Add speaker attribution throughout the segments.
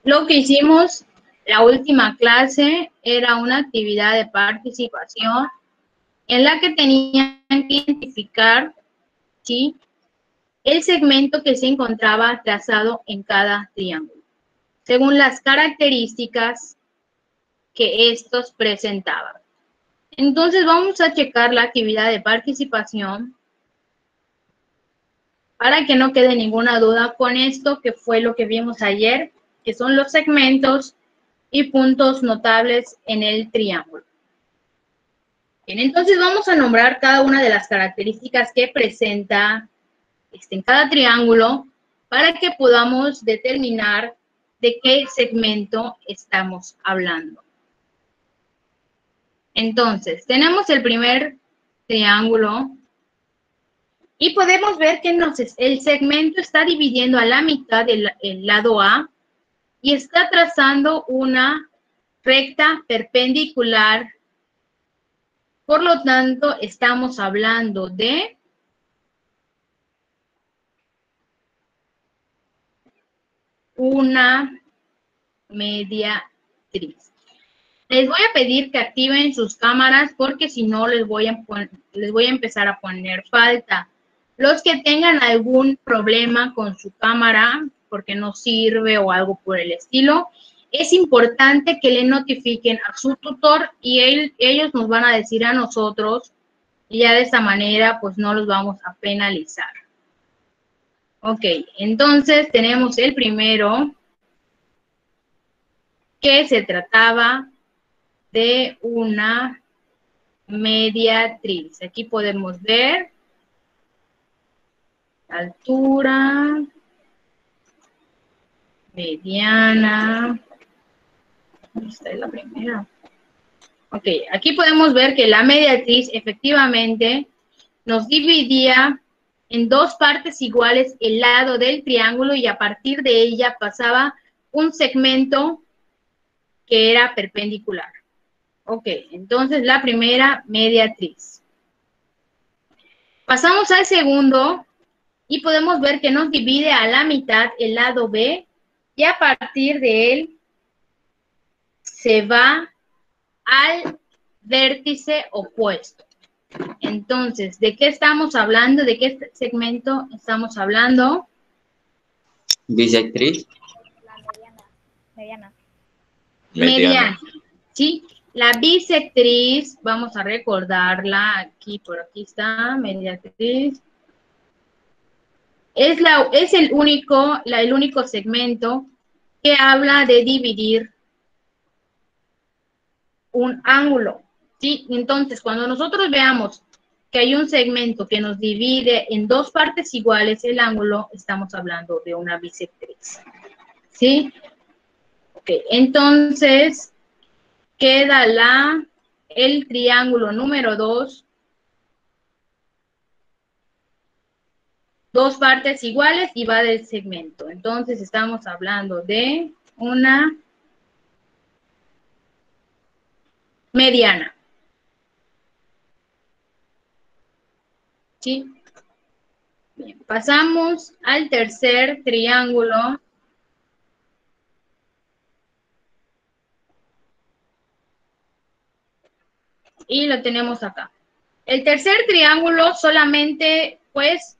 Speaker 1: Lo que hicimos la última clase era una actividad de participación en la que tenían que identificar, ¿sí?, el segmento que se encontraba trazado en cada triángulo, según las características que estos presentaban. Entonces vamos a checar la actividad de participación para que no quede ninguna duda con esto que fue lo que vimos ayer, que son los segmentos y puntos notables en el triángulo. Bien, entonces vamos a nombrar cada una de las características que presenta en cada triángulo para que podamos determinar de qué segmento estamos hablando. Entonces, tenemos el primer triángulo y podemos ver que el segmento está dividiendo a la mitad el lado A y está trazando una recta perpendicular. Por lo tanto, estamos hablando de una mediatriz. Les voy a pedir que activen sus cámaras porque si no les voy a empezar a poner falta. Los que tengan algún problema con su cámara porque no sirve o algo por el estilo, es importante que le notifiquen a su tutor y ellos nos van a decir a nosotros y ya de esta manera pues no los vamos a penalizar. Ok, entonces tenemos el primero que se trataba de una mediatriz. Aquí podemos ver altura, mediana. Esta es la primera. Ok, aquí podemos ver que la mediatriz efectivamente nos dividía en dos partes iguales el lado del triángulo y a partir de ella pasaba un segmento que era perpendicular. Ok, entonces la primera mediatriz. Pasamos al segundo y podemos ver que nos divide a la mitad el lado B y a partir de él se va al vértice opuesto. Entonces, ¿de qué estamos hablando? ¿De qué segmento estamos hablando?
Speaker 2: Bisectriz.
Speaker 3: La
Speaker 1: Mediana. ¿Sí? La bisectriz, vamos a recordarla aquí, por aquí está, mediatriz. Es el único segmento que habla de dividir un ángulo, ¿sí? Entonces, cuando nosotros veamos que hay un segmento que nos divide en dos partes iguales el ángulo, estamos hablando de una bisectriz, ¿sí? Ok, entonces, queda el triángulo número 2, dos partes iguales y va del segmento. Entonces, estamos hablando de una mediana. ¿Sí? Bien, pasamos al tercer triángulo. Y lo tenemos acá. El tercer triángulo solamente, pues,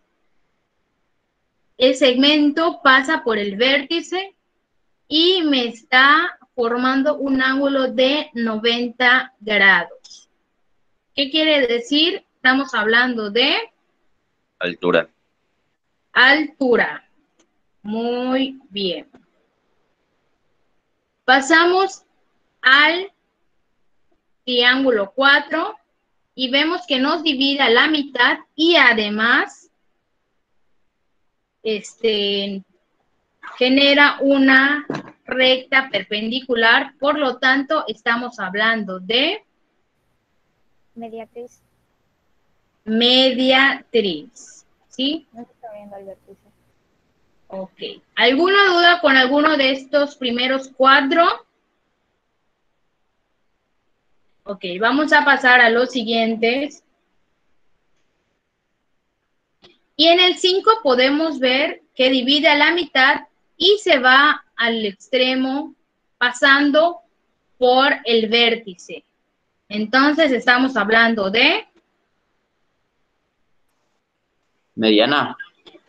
Speaker 1: el segmento pasa por el vértice y me está formando un ángulo de 90 grados. ¿Qué quiere decir? Estamos hablando de
Speaker 2: Altura.
Speaker 1: Altura. Muy bien. Pasamos al triángulo 4 y vemos que nos divide a la mitad y además genera una recta perpendicular, por lo tanto estamos hablando de
Speaker 3: mediatriz.
Speaker 1: Mediatriz, ¿sí?
Speaker 3: No se está viendo el vértice.
Speaker 1: Ok. ¿Alguna duda con alguno de estos primeros 4? Ok, vamos a pasar a los siguientes. Y en el 5 podemos ver que divide a la mitad y se va al extremo pasando por el vértice. Entonces estamos hablando de
Speaker 2: Mediana.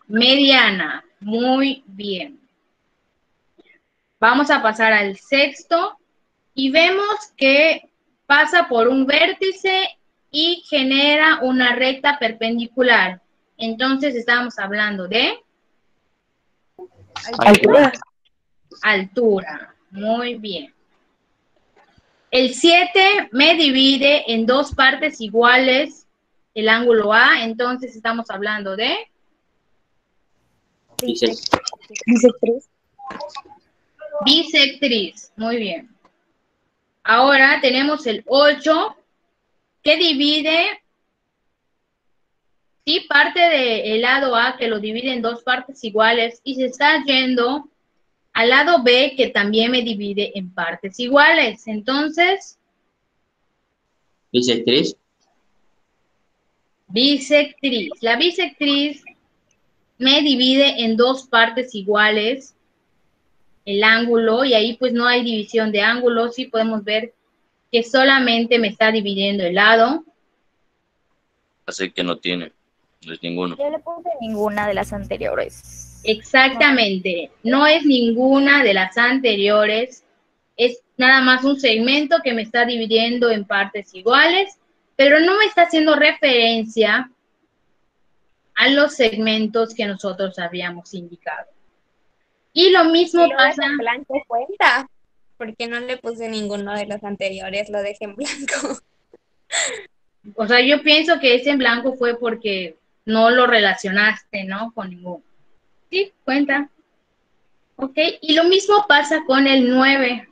Speaker 1: mediana. Muy bien. Vamos a pasar al sexto y vemos que pasa por un vértice y genera una recta perpendicular. Entonces estamos hablando de
Speaker 2: Altura.
Speaker 1: altura. Muy bien. El 7 me divide en dos partes iguales el ángulo A, entonces estamos hablando de
Speaker 3: Bisectriz.
Speaker 1: bisectriz. Muy bien. Ahora tenemos el 8 que divide, sí, parte del lado A que lo divide en dos partes iguales y se está yendo al lado B que también me divide en partes iguales. Entonces,
Speaker 2: Bisectriz.
Speaker 1: bisectriz. La bisectriz me divide en dos partes iguales el ángulo y ahí pues no hay división de ángulos, sí podemos ver que solamente me está dividiendo el lado.
Speaker 2: Así que no tiene. No es ninguno.
Speaker 3: Yo le puse ninguna de las anteriores.
Speaker 1: Exactamente, no es ninguna de las anteriores, es nada más un segmento que me está dividiendo en partes iguales, pero no me está haciendo referencia a los segmentos que nosotros habíamos indicado. Y lo mismo
Speaker 4: Si lo
Speaker 1: pasa...
Speaker 4: dejo en blanco cuenta, porque no le puse ninguno de los anteriores, lo dejé en blanco.
Speaker 1: O sea, yo pienso que ese en blanco fue porque no lo relacionaste, ¿no? Con ninguno. Sí, cuenta. Ok, y lo mismo pasa con el 9.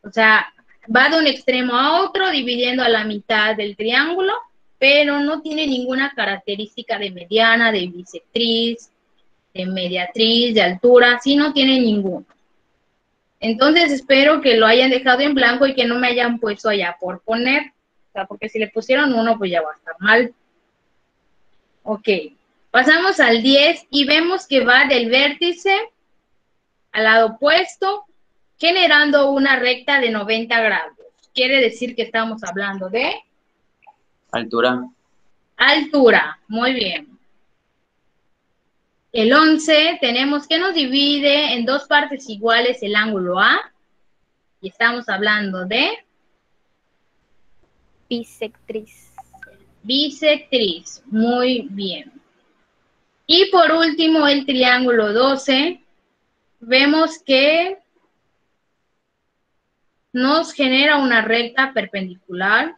Speaker 1: O sea, va de un extremo a otro, dividiendo a la mitad del triángulo, pero no tiene ninguna característica de mediana, de bisectriz, de mediatriz, de altura, sí, no tiene ninguno. Entonces espero que lo hayan dejado en blanco y que no me hayan puesto allá por poner. O sea, porque si le pusieron uno, pues ya va a estar mal. Ok, pasamos al 10 y vemos que va del vértice al lado opuesto, generando una recta de 90 grados. Quiere decir que estamos hablando de
Speaker 2: Altura.
Speaker 1: altura. Muy bien. El 11 tenemos que nos divide en dos partes iguales el ángulo A. Y estamos hablando de
Speaker 3: Bisectriz.
Speaker 1: bisectriz. Muy bien. Y por último, el triángulo 12. Vemos que nos genera una recta perpendicular.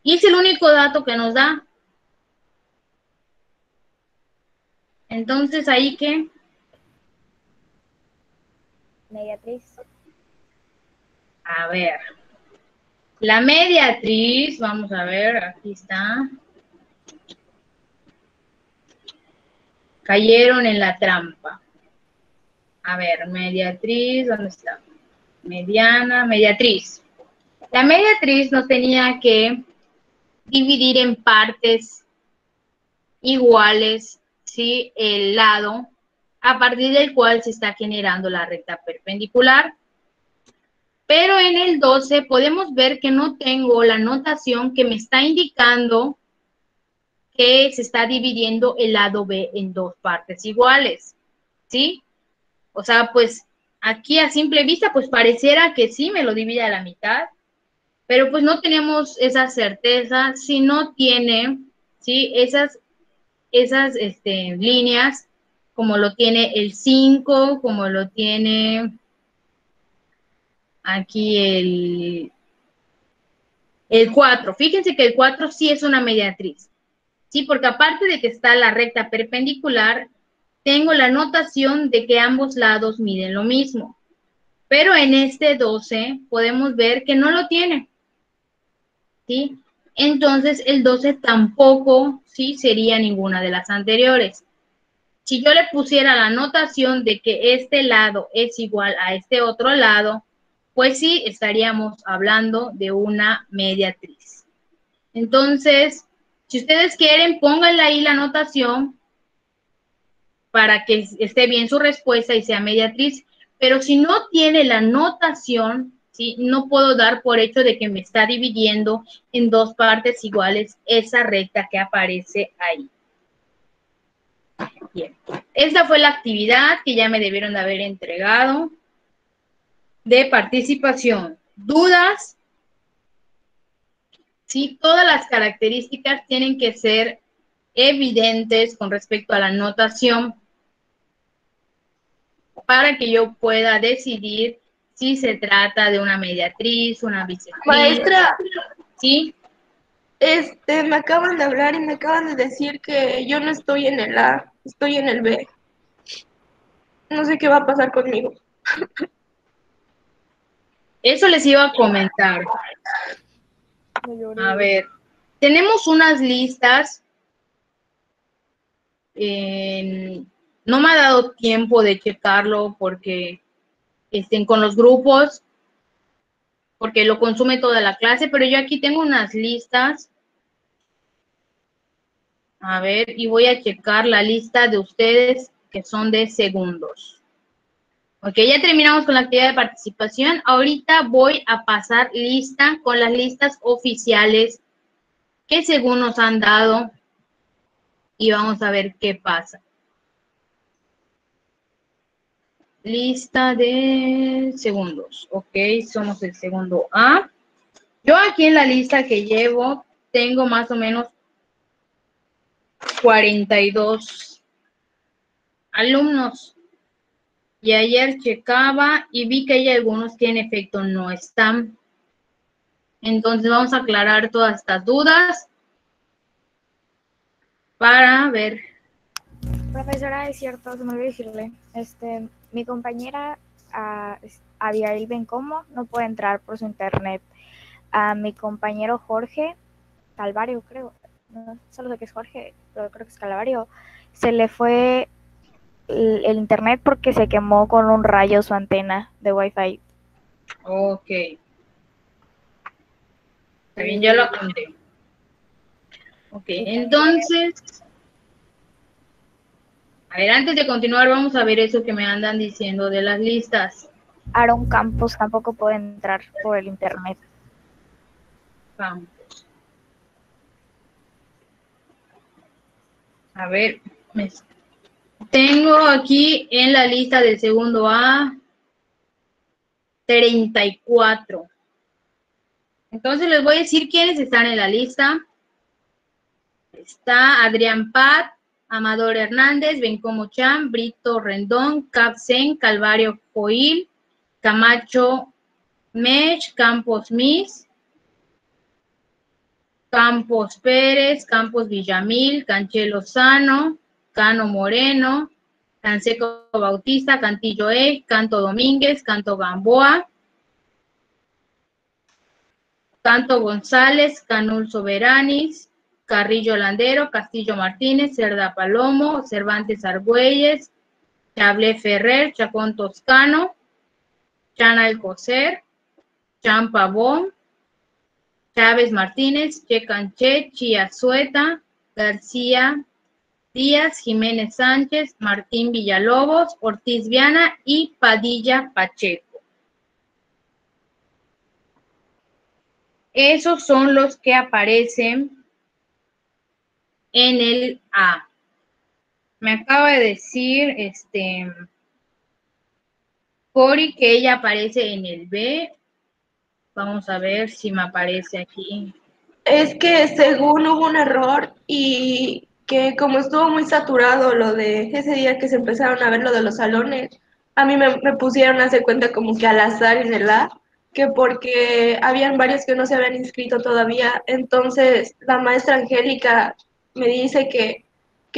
Speaker 1: Y es el único dato que nos da. Entonces, ¿ahí qué?
Speaker 3: Mediatriz.
Speaker 1: A ver. La mediatriz, vamos a ver, aquí está. Cayeron en la trampa. A ver, mediatriz, ¿dónde está? Mediana, mediatriz. La mediatriz nos tenía que dividir en partes iguales, ¿sí? El lado a partir del cual se está generando la recta perpendicular. Pero en el 12 podemos ver que no tengo la notación que me está indicando que se está dividiendo el lado B en dos partes iguales, ¿sí? O sea, pues aquí a simple vista, pues pareciera que sí me lo divide a la mitad, pero pues no tenemos esa certeza si no tiene, ¿sí? Esas líneas, como lo tiene el 5, como lo tiene aquí el 4. Fíjense que el 4 sí es una mediatriz, ¿sí? Porque aparte de que está la recta perpendicular, tengo la notación de que ambos lados miden lo mismo. Pero en este 12 podemos ver que no lo tiene, ¿sí? Entonces el 12 tampoco, ¿sí? Sería ninguna de las anteriores. Si yo le pusiera la notación de que este lado es igual a este otro lado, pues sí estaríamos hablando de una mediatriz. Entonces, si ustedes quieren, pónganle ahí la notación para que esté bien su respuesta y sea mediatriz. Pero si no tiene la notación, ¿sí? No puedo dar por hecho de que me está dividiendo en dos partes iguales esa recta que aparece ahí. Bien, esta fue la actividad que ya me debieron de haber entregado de participación. ¿Dudas? Sí, todas las características tienen que ser evidentes con respecto a la notación para que yo pueda decidir si se trata de una mediatriz, una bisectriz.
Speaker 5: Maestra,
Speaker 1: ¿Sí?
Speaker 5: me acaban de hablar y me acaban de decir que yo no estoy en el A, estoy en el B. No sé qué va a pasar conmigo.
Speaker 1: Eso les iba a comentar. A ver, tenemos unas listas. No me ha dado tiempo de checarlo porque estén con los grupos, porque lo consume toda la clase, pero yo aquí tengo unas listas. A ver, y voy a checar la lista de ustedes que son de segundos. Ok, ya terminamos con la actividad de participación. Ahorita voy a pasar lista con las listas oficiales que según nos han dado y vamos a ver qué pasa. Lista de segundos. Ok, somos el segundo A. Yo aquí en la lista que llevo tengo más o menos 42 alumnos. Y ayer checaba y vi que hay algunos que en efecto no están. Entonces vamos a aclarar todas estas dudas para ver.
Speaker 3: Profesora, es cierto, se me olvidó decirle, mi compañera Abigail Bencomo no puede entrar por su internet. A mi compañero Jorge Calvario, creo, no solo sé que es Jorge, pero creo que es Calvario, se le fue el internet porque se quemó con un rayo su antena de Wi-Fi.
Speaker 1: Ok. Está bien, ya lo apunté. Ok, entonces, a ver, antes de continuar, vamos a ver eso que me andan diciendo de las listas.
Speaker 3: Aaron Campos tampoco puede entrar por el internet.
Speaker 1: Campos. A ver, tengo aquí en la lista del segundo A 34. Entonces les voy a decir quiénes están en la lista. Está Adrián Pat, Amador Hernández, Bencomo Chan, Brito Rendón, Capsen, Calvario Joil, Camacho Mech, Campos Mis, Campos Pérez, Campos Villamil, Canchelo Sano, Cano Moreno, Canseco Bautista, Cantillo E, Canto Domínguez, Canto Gamboa, Canto González, Canul Soberanis, Carrillo Landero, Castillo Martínez, Cerda Palomo, Cervantes Argüelles, Chablé Ferrer, Chacón Toscano, Chan Alcocer, Chan Pavón, Chávez Martínez, Checanché, Chiazueta, García Díaz, Jiménez Sánchez, Martín Villalobos, Ortiz Viana y Padilla Pacheco. Esos son los que aparecen en el A. Me acaba de decir Cori que ella aparece en el B. Vamos a ver si me aparece aquí.
Speaker 5: Es que según hubo un error y que como estuvo muy saturado lo de ese día que se empezaron a ver lo de los salones, a mí me pusieron a hacer cuenta como que al azar en el A, que porque habían varios que no se habían inscrito todavía, entonces la maestra Angélica me dice que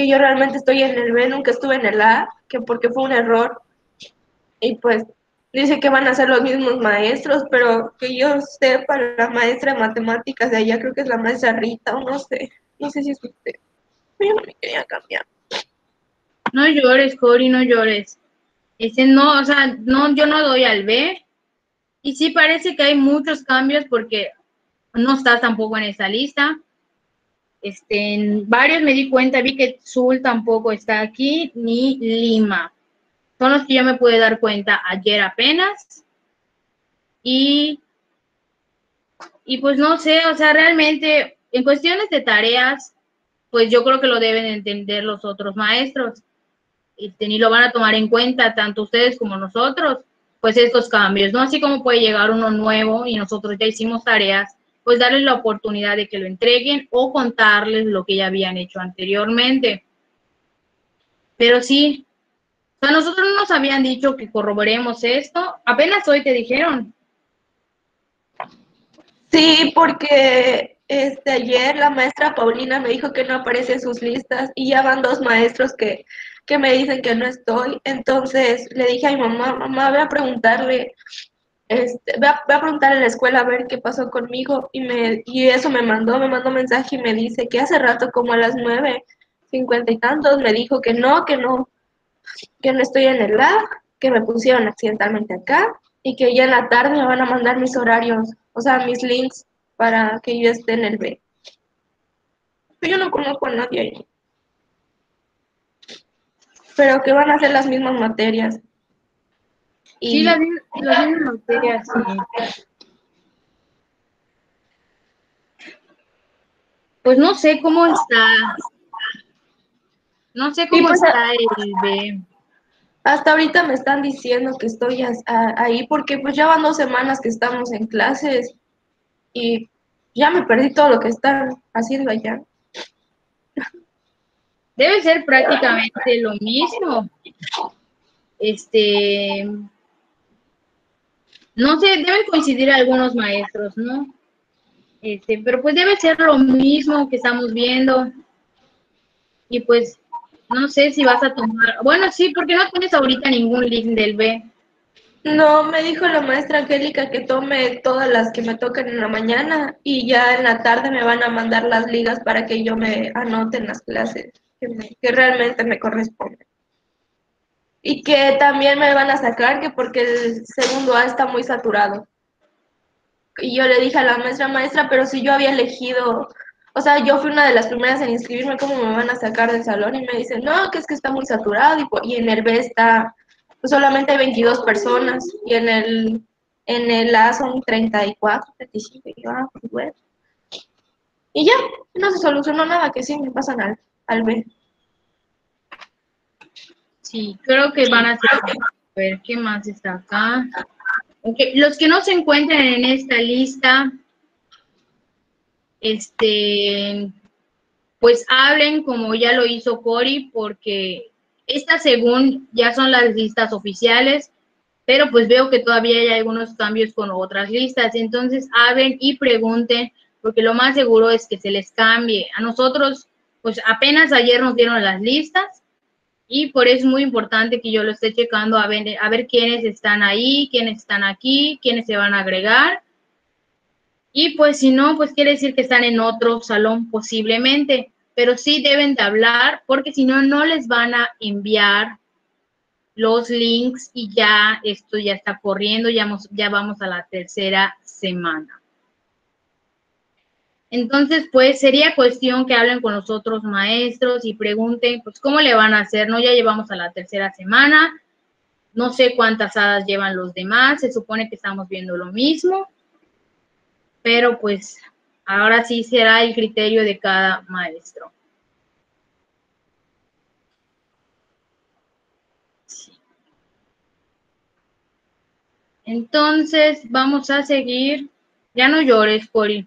Speaker 5: yo realmente estoy en el B, nunca estuve en el A, que porque fue un error, y pues dice que van a ser los mismos maestros, pero que yo sepa, la maestra de matemáticas de allá, creo que es la maestra Rita, o no sé si es usted. Yo no me quería cambiar.
Speaker 1: No llores, Cori, no llores. No, o sea, no, yo no doy al B. Y sí parece que hay muchos cambios porque no estás tampoco en esa lista. En varios me di cuenta, vi que Zul tampoco está aquí, ni Lima. Son los que yo me pude dar cuenta ayer apenas. Y pues no sé, o sea, realmente en cuestiones de tareas, pues yo creo que lo deben entender los otros maestros. Y lo van a tomar en cuenta, tanto ustedes como nosotros, pues estos cambios, ¿no? Así como puede llegar uno nuevo y nosotros ya hicimos tareas, pues darles la oportunidad de que lo entreguen o contarles lo que ya habían hecho anteriormente. Pero sí, o sea, nosotros no nos habían dicho que corroboremos esto, apenas hoy te dijeron.
Speaker 5: Sí, porque ayer la maestra Paulina me dijo que no aparece en sus listas y ya van 2 maestros que me dicen que no estoy. Entonces le dije a mi mamá, mamá, voy a preguntarle, voy a preguntar en la escuela a ver qué pasó conmigo y eso me mandó mensaje y me dice que hace rato como a las 9:50 y tantos me dijo que no estoy en el lab, que me pusieron accidentalmente acá y que ya en la tarde me van a mandar mis horarios, o sea, mis links para que yo esté en el B. Yo no conozco a nadie ahí, pero que van a hacer las mismas materias.
Speaker 1: Sí, las mismas materias, sí. Pues no sé cómo está. No sé cómo
Speaker 5: pues,
Speaker 1: está el B.
Speaker 5: Hasta ahorita me están diciendo que estoy ahí porque pues ya van 2 semanas que estamos en clases y ya me perdí todo lo que están haciendo allá.
Speaker 1: Debe ser prácticamente lo mismo. No sé, deben coincidir algunos maestros, ¿no? Pero pues debe ser lo mismo que estamos viendo. Y pues no sé si vas a tomar. Bueno, sí, porque no tienes ahorita ningún link del B.
Speaker 5: No, me dijo la maestra Angélica que tome todas las que me toquen en la mañana y ya en la tarde me van a mandar las ligas para que yo me anote en las clases que realmente me corresponden. Y que también me van a sacar que porque el segundo A está muy saturado. Y yo le dije a la maestra, pero si yo había elegido, o sea, yo fui una de las primeras en inscribirme, ¿cómo me van a sacar del salón? Y me dice, no, que es que está muy saturado y en el B está, pues solamente hay 22 personas y en el A son 34, 35, y yo, pues bueno. Y ya, no se solucionó nada, que sí me pasan al B.
Speaker 1: Sí, creo que van a ser. A ver, ¿qué más está acá? Okay. Los que no se encuentran en esta lista, pues hablen como ya lo hizo Cori, porque estas según ya son las listas oficiales, pero pues veo que todavía hay algunos cambios con otras listas, entonces hablen y pregunten, porque lo más seguro es que se les cambie. A nosotros, pues apenas ayer nos dieron las listas, y por eso es muy importante que yo lo esté checando a ver quiénes están ahí, quiénes están aquí, quiénes se van a agregar. Y pues si no, pues quiere decir que están en otro salón posiblemente, pero sí deben de hablar porque si no, no les van a enviar los links y ya esto ya está corriendo, ya vamos a la tercera semana. Entonces, pues sería cuestión que hablen con los otros maestros y pregunten, pues, ¿cómo le van a hacer? ¿No? Ya llevamos a la tercera semana, no sé cuántas hadas llevan los demás, se supone que estamos viendo lo mismo, pero pues ahora sí será el criterio de cada maestro. Sí. Entonces, vamos a seguir. Ya no llores, Cori.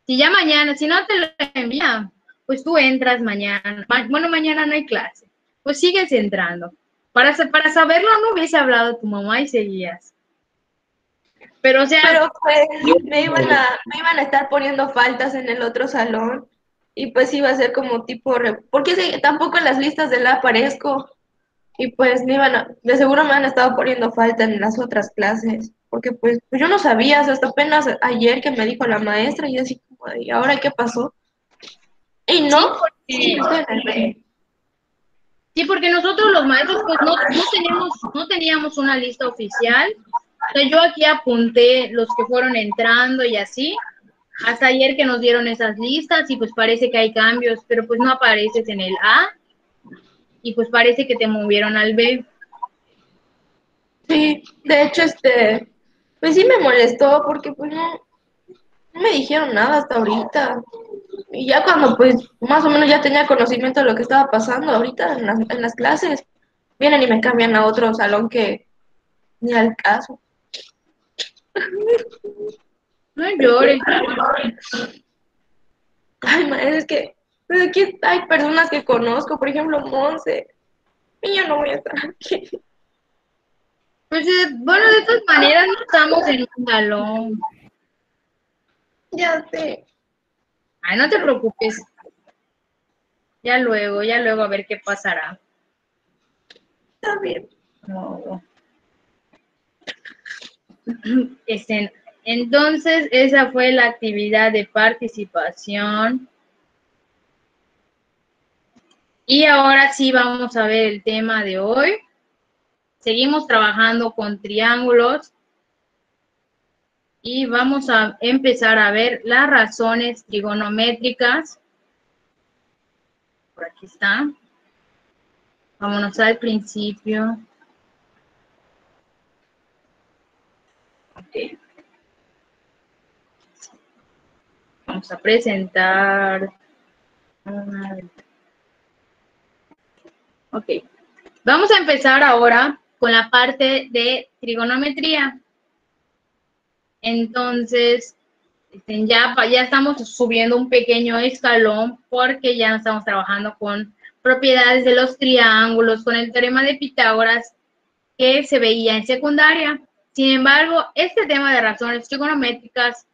Speaker 1: Si ya mañana, si no te lo envían, pues tú entras mañana. Bueno, mañana no hay clase. Pues sigues entrando. Para saberlo no hubiese hablado a tu mamá y seguías. Pero, o sea...
Speaker 5: Pero pues me iban a estar poniendo faltas en el otro salón y pues iba a ser como tipo... Porque tampoco en las listas de la aparezco y pues de seguro me han estado poniendo falta en las otras clases. Porque pues yo no sabía, hasta apenas ayer que me dijo la maestra y así como, ¿y ahora qué pasó? Y no, sí, estoy en el B.
Speaker 1: Sí, porque nosotros los maestros pues no teníamos una lista oficial. O sea, yo aquí apunté los que fueron entrando y así, hasta ayer que nos dieron esas listas y pues parece que hay cambios, pero pues no apareces en el A y pues parece que te movieron al B.
Speaker 5: Sí, de hecho, pues sí me molestó porque pues no me dijeron nada hasta ahorita. Y ya cuando pues más o menos ya tenía conocimiento de lo que estaba pasando ahorita en las clases, vienen y me cambian a otro salón que ni al caso.
Speaker 1: No llores.
Speaker 5: Ay, maestra, es que pues aquí hay personas que conozco, por ejemplo, Monse, y yo no voy a estar aquí.
Speaker 1: Pues bueno, de todas maneras no estamos en un salón.
Speaker 5: Ya sé.
Speaker 1: Ay, no te preocupes. Ya luego a ver qué pasará.
Speaker 5: Está bien.
Speaker 1: No. Entonces, esa fue la actividad de participación. Y ahora sí vamos a ver el tema de hoy. Seguimos trabajando con triángulos y vamos a empezar a ver las razones trigonométricas. Por aquí está. Vámonos al principio. Ok. Vamos a presentar. Ok. Vamos a empezar ahora con la parte de trigonometría. Entonces, ya estamos subiendo un pequeño escalón porque ya no estamos trabajando con propiedades de los triángulos, con el teorema de Pitágoras que se veía en secundaria. Sin embargo, este tema de razones trigonométricas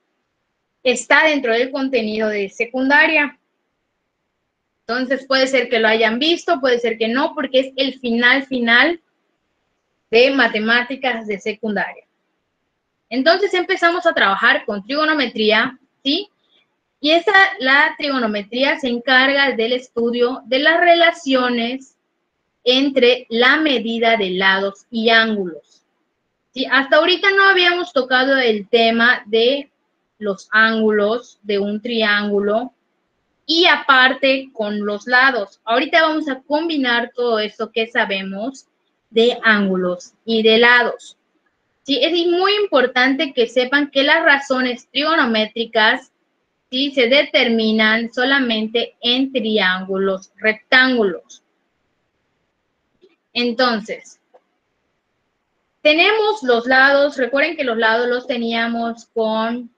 Speaker 1: está dentro del contenido de secundaria. Entonces, puede ser que lo hayan visto, puede ser que no, porque es el final de matemáticas de secundaria. Entonces, empezamos a trabajar con trigonometría, ¿sí? Y la trigonometría se encarga del estudio de las relaciones entre la medida de lados y ángulos. ¿Sí? Hasta ahorita no habíamos tocado el tema de los ángulos de un triángulo y aparte con los lados. Ahorita vamos a combinar todo esto que sabemos de ángulos y de lados. Sí, es muy importante que sepan que las razones trigonométricas, ¿sí?, se determinan solamente en triángulos rectángulos. Entonces, tenemos los lados. Recuerden que los lados los teníamos con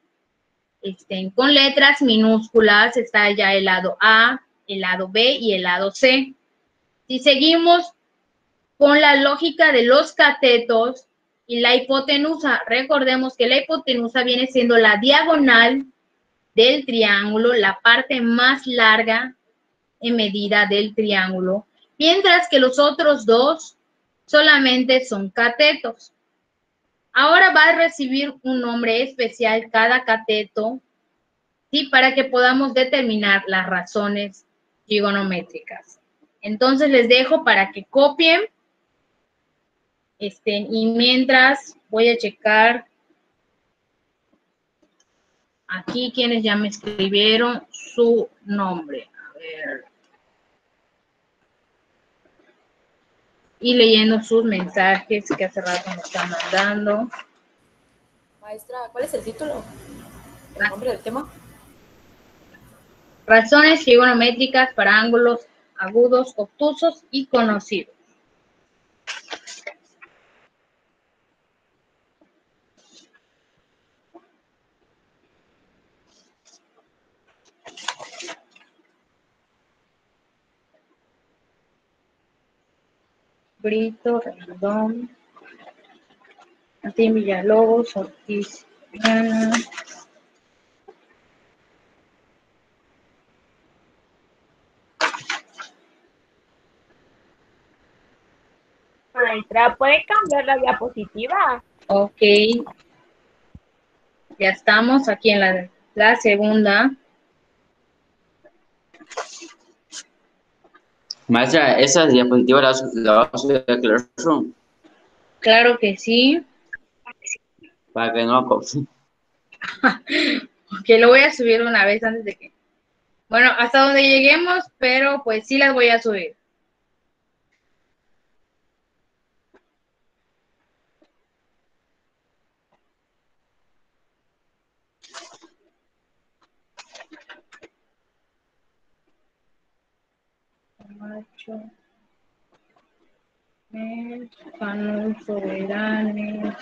Speaker 1: letras minúsculas. Está ya el lado A, el lado B y el lado C. Si seguimos con la lógica de los catetos y la hipotenusa, recordemos que la hipotenusa viene siendo la diagonal del triángulo, la parte más larga en medida del triángulo, mientras que los otros dos solamente son catetos. Ahora va a recibir un nombre especial cada cateto, ¿sí?, para que podamos determinar las razones trigonométricas. Entonces les dejo para que copien. Y mientras voy a checar aquí quienes ya me escribieron su nombre. A ver. Y leyendo sus mensajes que hace rato me están mandando.
Speaker 6: Maestra, ¿cuál es el título? ¿El nombre del tema?
Speaker 1: Razones trigonométricas para ángulos agudos, obtusos y conocidos. Brito, Rendón, Martín Villalobos, Ortiz,
Speaker 4: Maestra, ¿puede cambiar la diapositiva?
Speaker 1: Ok. Ya estamos aquí en la segunda.
Speaker 7: Maestra, esa diapositiva la vamos a subir a Classroom
Speaker 1: Claro que sí.
Speaker 7: para que no copie.
Speaker 1: Que lo voy a subir una vez antes de que... Bueno, hasta donde lleguemos, pero pues sí las voy a subir. Macho, mexicanos soberanos.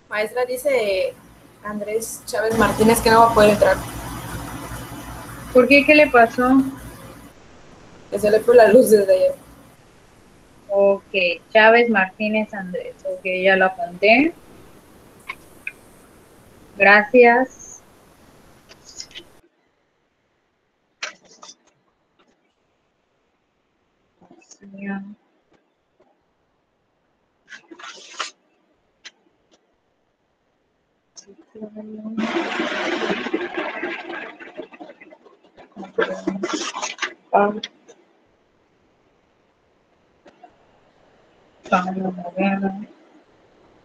Speaker 6: Maestra, dice Andrés Chávez Martínez que no va a poder entrar.
Speaker 1: ¿Por qué? ¿Qué le pasó?
Speaker 6: Que se le fue la luz desde ayer.
Speaker 1: Ok, Chávez Martínez Andrés. Ok, ya lo apunté. Gracias.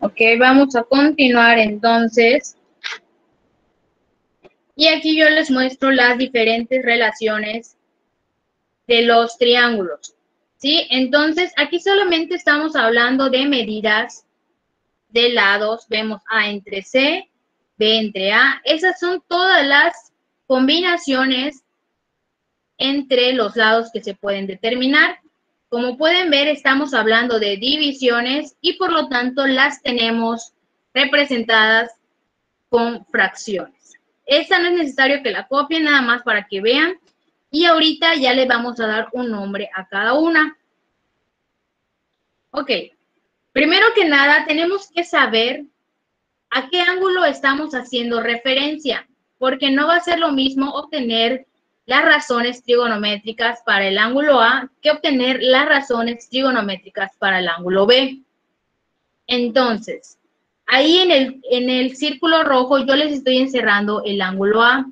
Speaker 1: Ok, vamos a continuar entonces. Y aquí yo les muestro las diferentes relaciones de los triángulos, ¿sí? Entonces, aquí solamente estamos hablando de medidas de lados. Vemos A entre C, B entre A. Esas son todas las combinaciones entre los lados que se pueden determinar. Como pueden ver, estamos hablando de divisiones y por lo tanto las tenemos representadas con fracciones. Esta no es necesario que la copien, nada más para que vean. Y ahorita ya le vamos a dar un nombre a cada una. Ok, primero que nada tenemos que saber a qué ángulo estamos haciendo referencia, porque no va a ser lo mismo obtener las razones trigonométricas para el ángulo A que obtener las razones trigonométricas para el ángulo B. Entonces, ahí en el círculo rojo yo les estoy encerrando el ángulo A.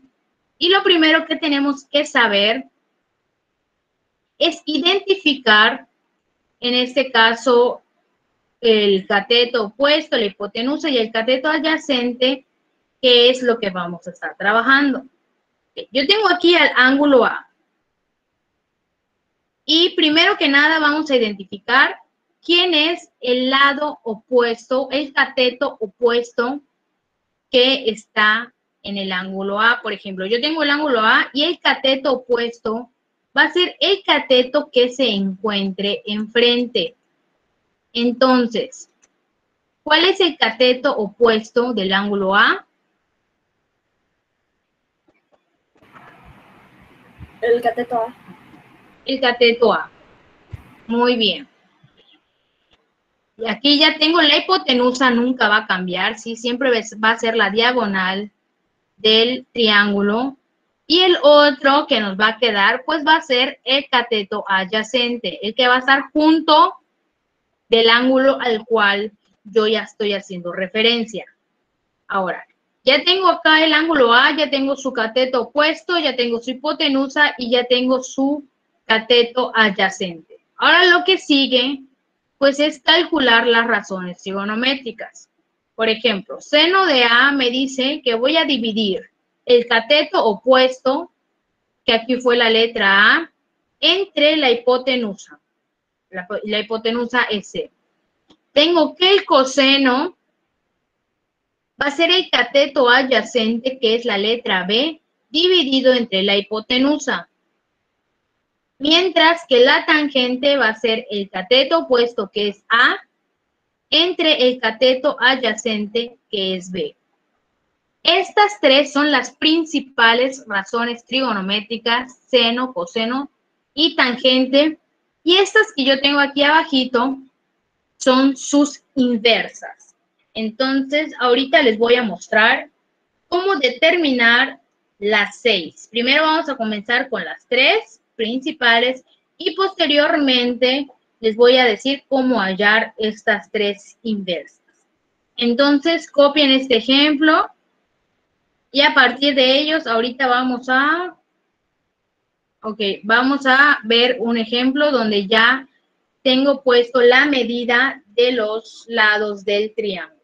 Speaker 1: Y lo primero que tenemos que saber es identificar, en este caso, el cateto opuesto, la hipotenusa y el cateto adyacente, que es lo que vamos a estar trabajando. Yo tengo aquí al ángulo A. Y primero que nada vamos a identificar quién es el lado opuesto, el cateto opuesto que está en el ángulo A. Por ejemplo, yo tengo el ángulo A y el cateto opuesto va a ser el cateto que se encuentre enfrente. Entonces, ¿cuál es el cateto opuesto del ángulo A?
Speaker 3: El cateto A.
Speaker 1: El cateto A. Muy bien. Y aquí ya tengo la hipotenusa, nunca va a cambiar, ¿sí? Siempre va a ser la diagonal del triángulo. Y el otro que nos va a quedar, pues va a ser el cateto adyacente, el que va a estar junto del ángulo al cual yo ya estoy haciendo referencia. Ahora, Ya tengo acá el ángulo A, ya tengo su cateto opuesto, ya tengo su hipotenusa y ya tengo su cateto adyacente. Ahora lo que sigue, pues es calcular las razones trigonométricas. Por ejemplo, seno de A me dice que voy a dividir el cateto opuesto, que aquí fue la letra A, entre la hipotenusa. La hipotenusa es C. Tengo que el coseno va a ser el cateto adyacente, que es la letra B, dividido entre la hipotenusa. Mientras que la tangente va a ser el cateto opuesto, que es A, entre el cateto adyacente, que es B. Estas tres son las principales razones trigonométricas, seno, coseno y tangente. Y estas que yo tengo aquí abajito son sus inversas. Entonces, ahorita les voy a mostrar cómo determinar las 6. Primero vamos a comenzar con las 3 principales y posteriormente les voy a decir cómo hallar estas 3 inversas. Entonces, copien este ejemplo y a partir de ellos, ahorita vamos a ver un ejemplo donde ya tengo puesto la medida de los lados del triángulo.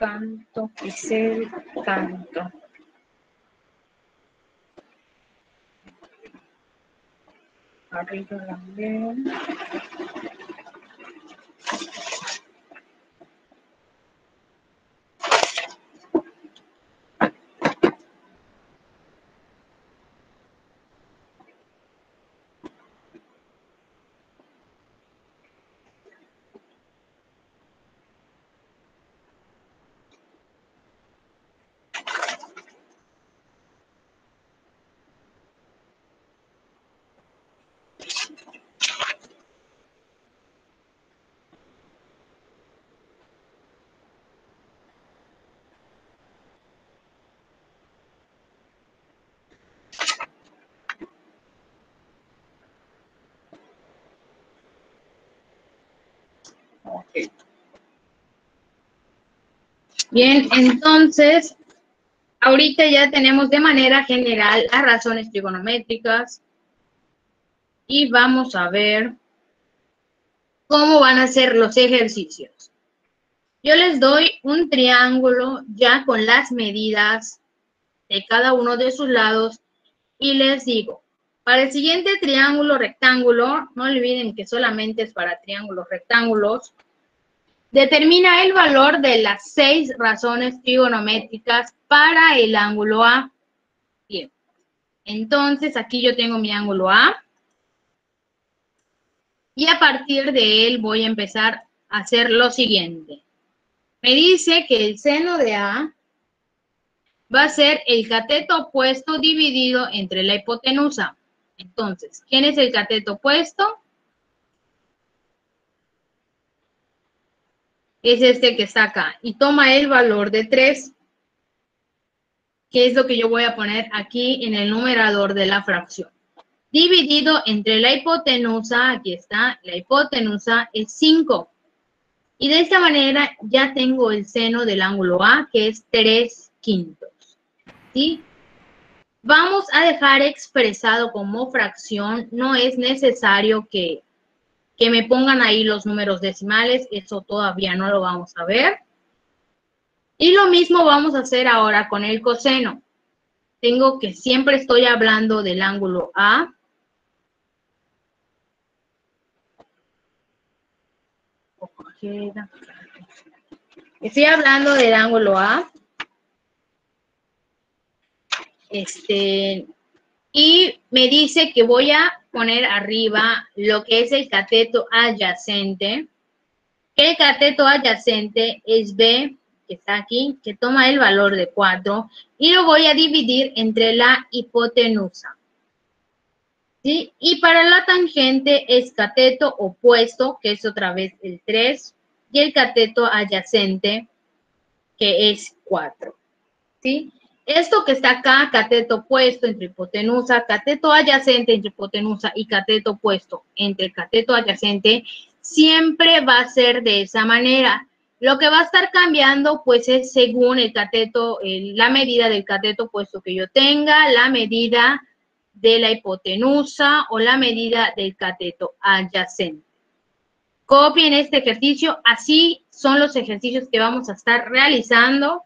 Speaker 1: Canto, pisel, canto. Arriba también. Okay. Bien, entonces, ahorita ya tenemos de manera general las razones trigonométricas y vamos a ver cómo van a ser los ejercicios. Yo les doy un triángulo ya con las medidas de cada uno de sus lados y les digo, Para el siguiente triángulo rectángulo, no olviden que solamente es para triángulos rectángulos, determina el valor de las 6 razones trigonométricas para el ángulo A. Bien, entonces aquí yo tengo mi ángulo A y a partir de él voy a empezar a hacer lo siguiente. Me dice que el seno de A va a ser el cateto opuesto dividido entre la hipotenusa. Entonces, ¿quién es el cateto opuesto? Es este que está acá. Y toma el valor de 3, que es lo que yo voy a poner aquí en el numerador de la fracción. Dividido entre la hipotenusa, aquí está, la hipotenusa es 5. Y de esta manera ya tengo el seno del ángulo A, que es 3/5. ¿Sí? Vamos a dejar expresado como fracción, no es necesario que me pongan ahí los números decimales, eso todavía no lo vamos a ver. Y lo mismo vamos a hacer ahora con el coseno. Tengo que siempre estoy hablando del ángulo A. Estoy hablando del ángulo A. Y me dice que voy a poner arriba lo que es el cateto adyacente. Que el cateto adyacente es B, que está aquí, que toma el valor de 4, y lo voy a dividir entre la hipotenusa. ¿Sí? Y para la tangente es cateto opuesto, que es otra vez el 3, y el cateto adyacente, que es 4. ¿Sí? Esto que está acá, cateto opuesto entre hipotenusa, cateto adyacente entre hipotenusa y cateto opuesto entre cateto adyacente, siempre va a ser de esa manera. Lo que va a estar cambiando, pues, es según el cateto, la medida del cateto opuesto que yo tenga, la medida de la hipotenusa o la medida del cateto adyacente. Copien este ejercicio, así son los ejercicios que vamos a estar realizando.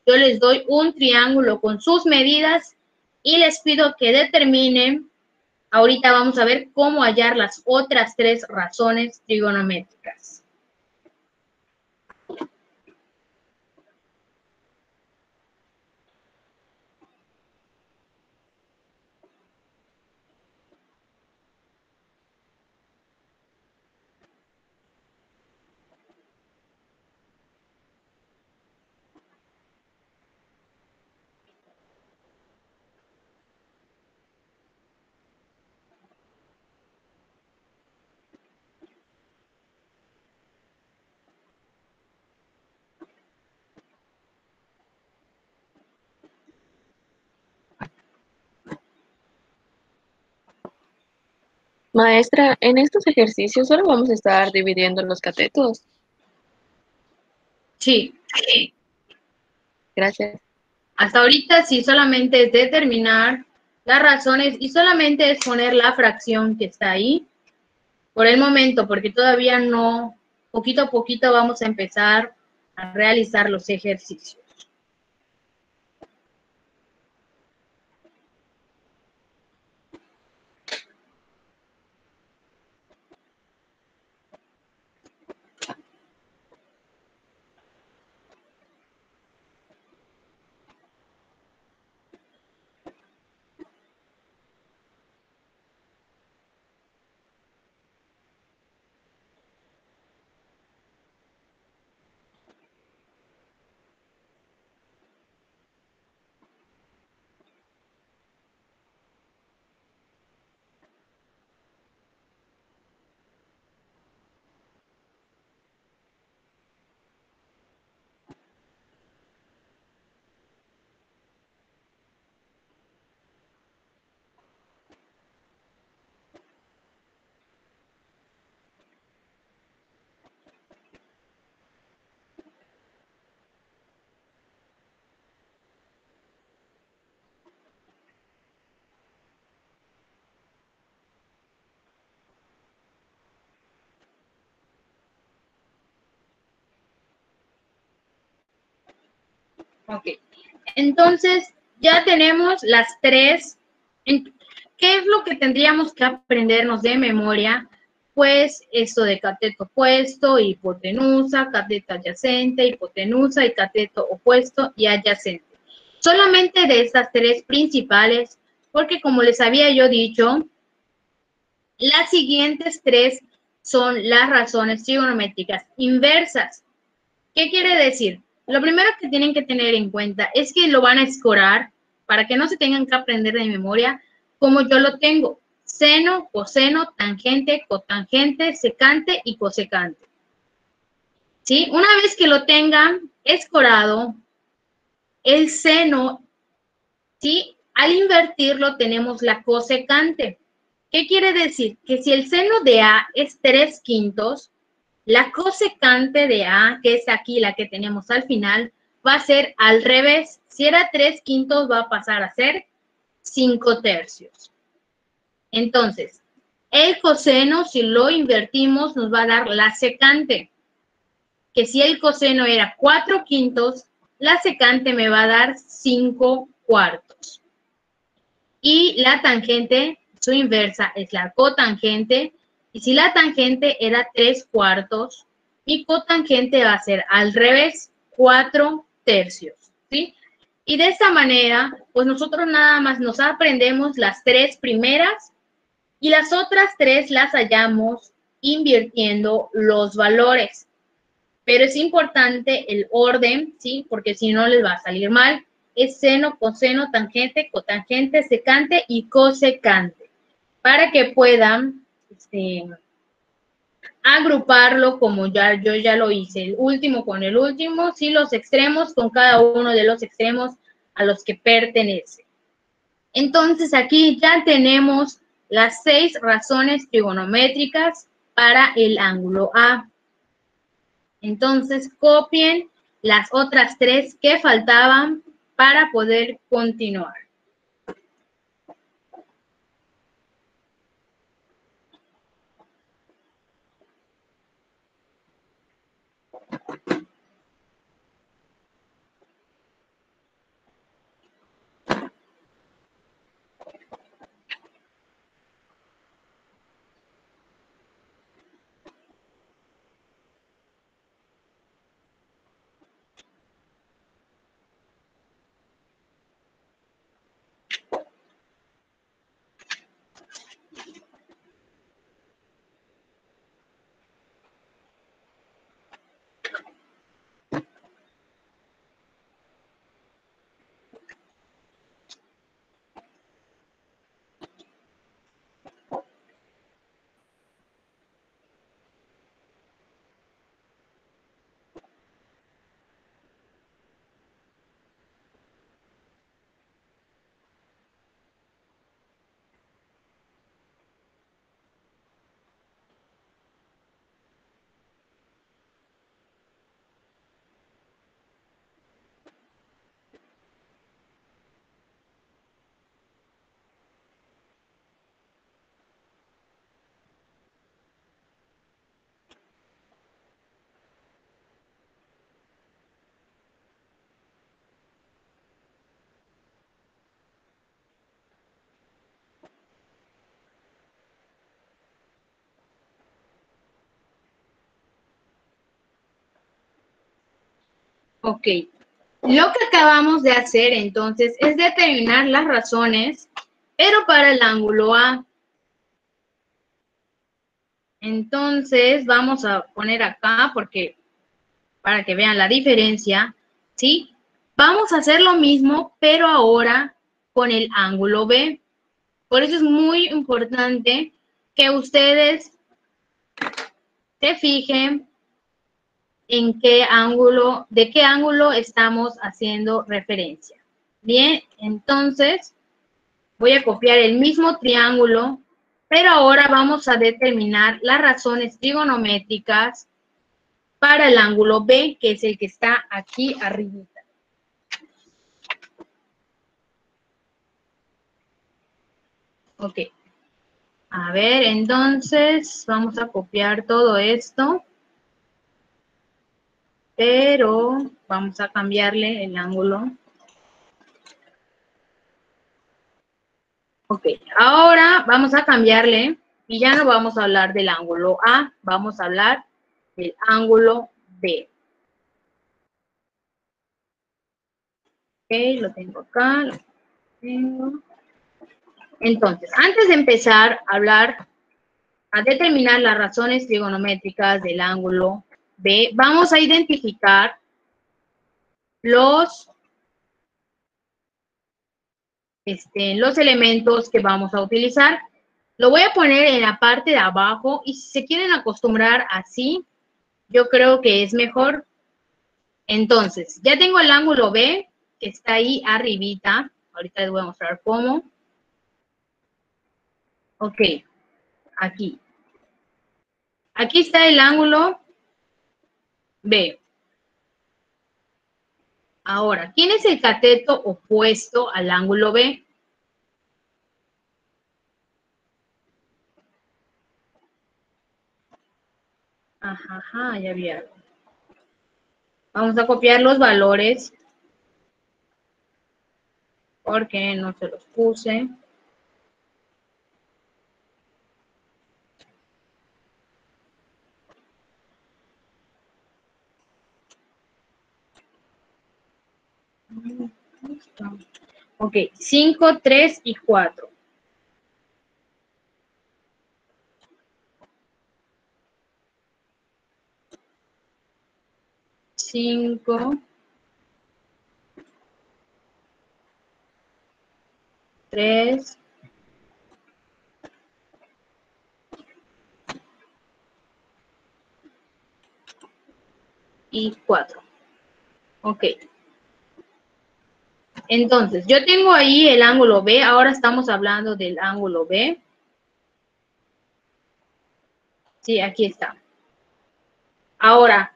Speaker 1: Yo les doy un triángulo con sus medidas y les pido que determinen, ahorita vamos a ver cómo hallar las otras 3 razones trigonométricas.
Speaker 8: Maestra, en estos ejercicios solo vamos a estar dividiendo los catetos.
Speaker 1: Sí.
Speaker 8: Gracias.
Speaker 1: Hasta ahorita sí solamente es determinar las razones y solamente es poner la fracción que está ahí por el momento, porque todavía no, poquito a poquito vamos a empezar a realizar los ejercicios. Ok, entonces ya tenemos las 3. ¿Qué ¿qué es lo que tendríamos que aprendernos de memoria? Pues esto de cateto opuesto, hipotenusa, cateto adyacente, hipotenusa y cateto opuesto y adyacente. Solamente de estas tres principales, porque como les había yo dicho, las siguientes tres son las razones trigonométricas inversas. ¿Qué quiere decir? Lo primero que tienen que tener en cuenta es que lo van a escorar para que no se tengan que aprender de memoria como yo lo tengo. Seno, coseno, tangente, cotangente, secante y cosecante. ¿Sí? Una vez que lo tengan escorado, el seno, ¿sí? Al invertirlo tenemos la cosecante. ¿Qué quiere decir? Que si el seno de A es 3/5, la cosecante de A, que es aquí la que tenemos al final, va a ser al revés. Si era 3/5, va a pasar a ser 5/3. Entonces, el coseno, si lo invertimos, nos va a dar la secante. Que si el coseno era 4/5, la secante me va a dar 5/4. Y la tangente, su inversa, es la cotangente. Y si la tangente era 3/4, mi cotangente va a ser al revés, 4/3. ¿Sí? Y de esta manera, pues nosotros nada más nos aprendemos las tres primeras y las otras tres las hallamos invirtiendo los valores. Pero es importante el orden, ¿sí? Porque si no les va a salir mal. Es seno, coseno, tangente, cotangente, secante y cosecante. Para que puedan agruparlo como yo ya lo hice. El último con el último, sí, los extremos con cada uno de los extremos a los que pertenece. Entonces aquí ya tenemos las 6 razones trigonométricas para el ángulo A. Entonces copien las otras 3 que faltaban para poder continuar. Ok, lo que acabamos de hacer entonces es determinar las razones, pero para el ángulo A. Entonces vamos a poner acá porque para que vean la diferencia, ¿sí? Vamos a hacer lo mismo, pero ahora con el ángulo B. Por eso es muy importante que ustedes se fijen en qué ángulo, de qué ángulo estamos haciendo referencia. Bien, entonces voy a copiar el mismo triángulo, pero ahora vamos a determinar las razones trigonométricas para el ángulo B, que es el que está aquí arribita. Ok. A ver, entonces vamos a copiar todo esto. Pero vamos a cambiarle el ángulo. Ok, ahora vamos a cambiarle y ya no vamos a hablar del ángulo A, vamos a hablar del ángulo B. Ok, lo tengo acá, lo tengo. Entonces, antes de empezar a hablar, a determinar las razones trigonométricas del ángulo B, vamos a identificar los elementos que vamos a utilizar. Lo voy a poner en la parte de abajo y si se quieren acostumbrar así, yo creo que es mejor. Entonces, ya tengo el ángulo B, que está ahí arribita. Ahorita les voy a mostrar cómo. Ok, aquí. Aquí está el ángulo B. Ahora, ¿quién es el cateto opuesto al ángulo B? Ajá, ya vieron. Vamos a copiar los valores porque no se los puse. Ok, 5, 3 y 4. Cinco, 3 y 4. Ok. Entonces, yo tengo ahí el ángulo B. Ahora estamos hablando del ángulo B. Sí, aquí está. Ahora,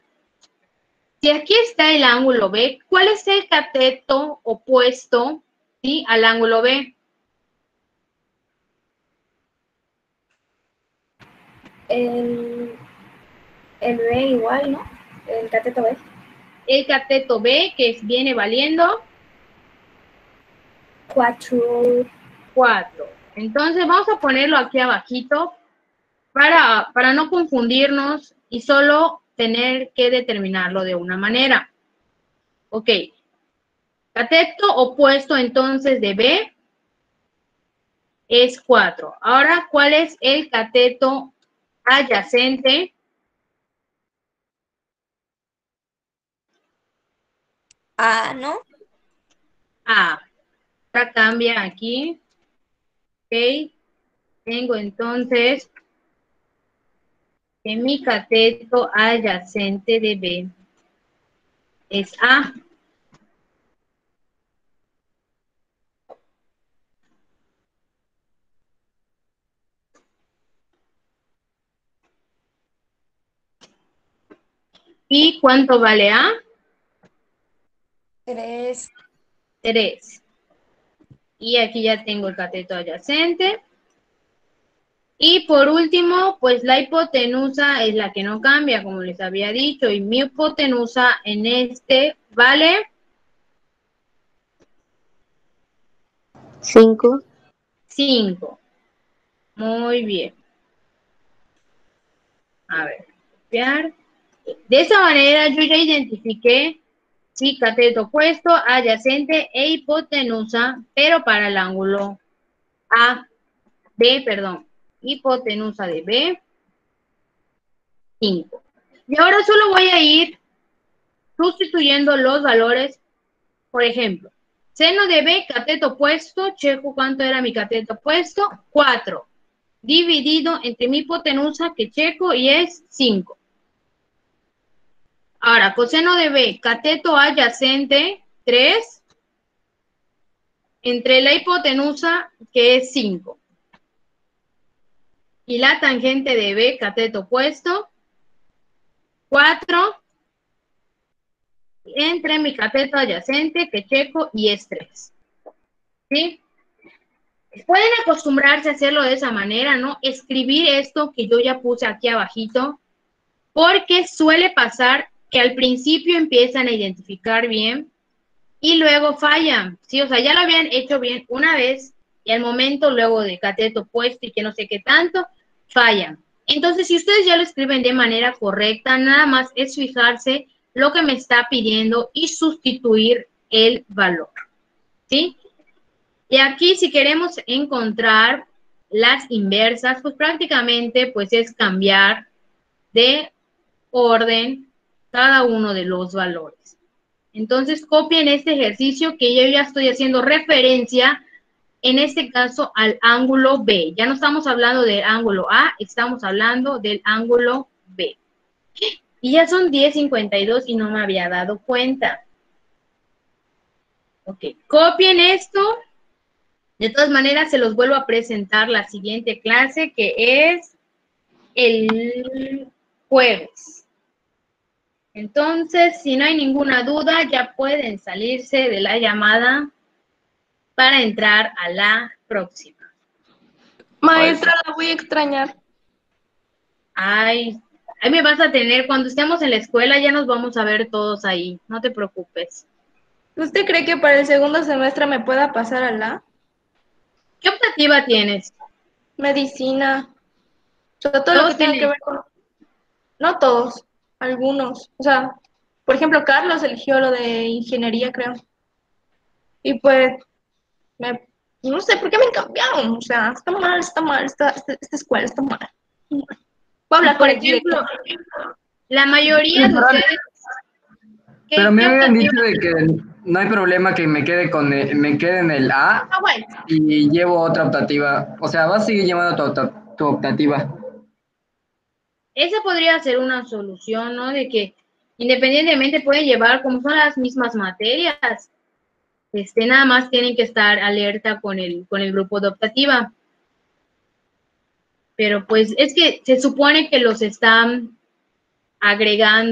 Speaker 1: si aquí está el ángulo B, ¿cuál es el cateto opuesto, ¿sí?, al ángulo B?
Speaker 3: El B igual, ¿no? El cateto B.
Speaker 1: El cateto B, que viene valiendo
Speaker 3: 4.
Speaker 1: 4. Entonces, vamos a ponerlo aquí abajito para no confundirnos y solo tener que determinarlo de una manera. Ok. Cateto opuesto entonces de B es 4. Ahora, ¿cuál es el cateto adyacente?
Speaker 4: A, ¿no?
Speaker 1: A. Ahora cambia aquí. Ok. Tengo entonces que mi cateto adyacente de B es A. ¿Y cuánto vale A?
Speaker 4: 3.
Speaker 1: 3. Y aquí ya tengo el cateto adyacente. Y por último, pues la hipotenusa es la que no cambia, como les había dicho. Y mi hipotenusa en este vale
Speaker 8: 5.
Speaker 1: 5. Muy bien. A ver, copiar. De esa manera yo ya identifiqué, sí, cateto opuesto, adyacente e hipotenusa, pero para el ángulo hipotenusa de B, 5. Y ahora solo voy a ir sustituyendo los valores. Por ejemplo, seno de B, cateto opuesto, checo cuánto era mi cateto opuesto, 4. Dividido entre mi hipotenusa, que checo, y es 5. Ahora, coseno de B, cateto adyacente, 3, entre la hipotenusa, que es 5. Y la tangente de B, cateto opuesto, 4, entre mi cateto adyacente, que checo, y es 3. ¿Sí? Pueden acostumbrarse a hacerlo de esa manera, ¿no? Escribir esto que yo ya puse aquí abajito, porque suele pasar que al principio empiezan a identificar bien y luego fallan, ¿sí? O sea, ya lo habían hecho bien una vez y al momento, luego de cateto puesto y que no sé qué tanto, fallan. Entonces, si ustedes ya lo escriben de manera correcta, nada más es fijarse lo que me está pidiendo y sustituir el valor, ¿sí? Y aquí, si queremos encontrar las inversas, pues prácticamente pues es cambiar de orden cada uno de los valores. Entonces, copien este ejercicio que yo ya estoy haciendo referencia, en este caso, al ángulo B. Ya no estamos hablando del ángulo A, estamos hablando del ángulo B. Y ya son 10:52 y no me había dado cuenta. Ok, copien esto. De todas maneras, se los vuelvo a presentar la siguiente clase, que es el jueves. Entonces, si no hay ninguna duda, ya pueden salirse de la llamada para entrar a la próxima.
Speaker 5: Maestra, la voy a extrañar.
Speaker 1: Ay, ahí me vas a tener, cuando estemos en la escuela ya nos vamos a ver todos ahí, no te preocupes.
Speaker 5: ¿Usted cree que para el segundo semestre me pueda pasar a la
Speaker 1: ¿Qué optativa tienes?
Speaker 5: medicina? O sea, todo lo que
Speaker 1: Todos
Speaker 5: tenga que
Speaker 1: tienen.
Speaker 5: ver con... No todos, algunos. O sea, por ejemplo, Carlos eligió lo de ingeniería, creo. Y pues, no sé por qué me cambiaron. O sea, está mal, esta escuela está mal. Voy a hablar
Speaker 1: Por
Speaker 5: con el
Speaker 1: ejemplo,
Speaker 5: director.
Speaker 1: la mayoría de ustedes...
Speaker 9: Pero me
Speaker 1: ¿qué
Speaker 9: habían dicho
Speaker 1: optativa?
Speaker 9: de que no hay problema que me quede me quede en el A
Speaker 5: Ah, bueno.
Speaker 9: y llevo otra optativa. O sea, vas a seguir llevando tu optativa.
Speaker 1: Esa podría ser una solución, ¿no? De que independientemente pueden llevar, como son las mismas materias, nada más tienen que estar alerta con el grupo de optativa. Pero pues es que se supone que los están agregando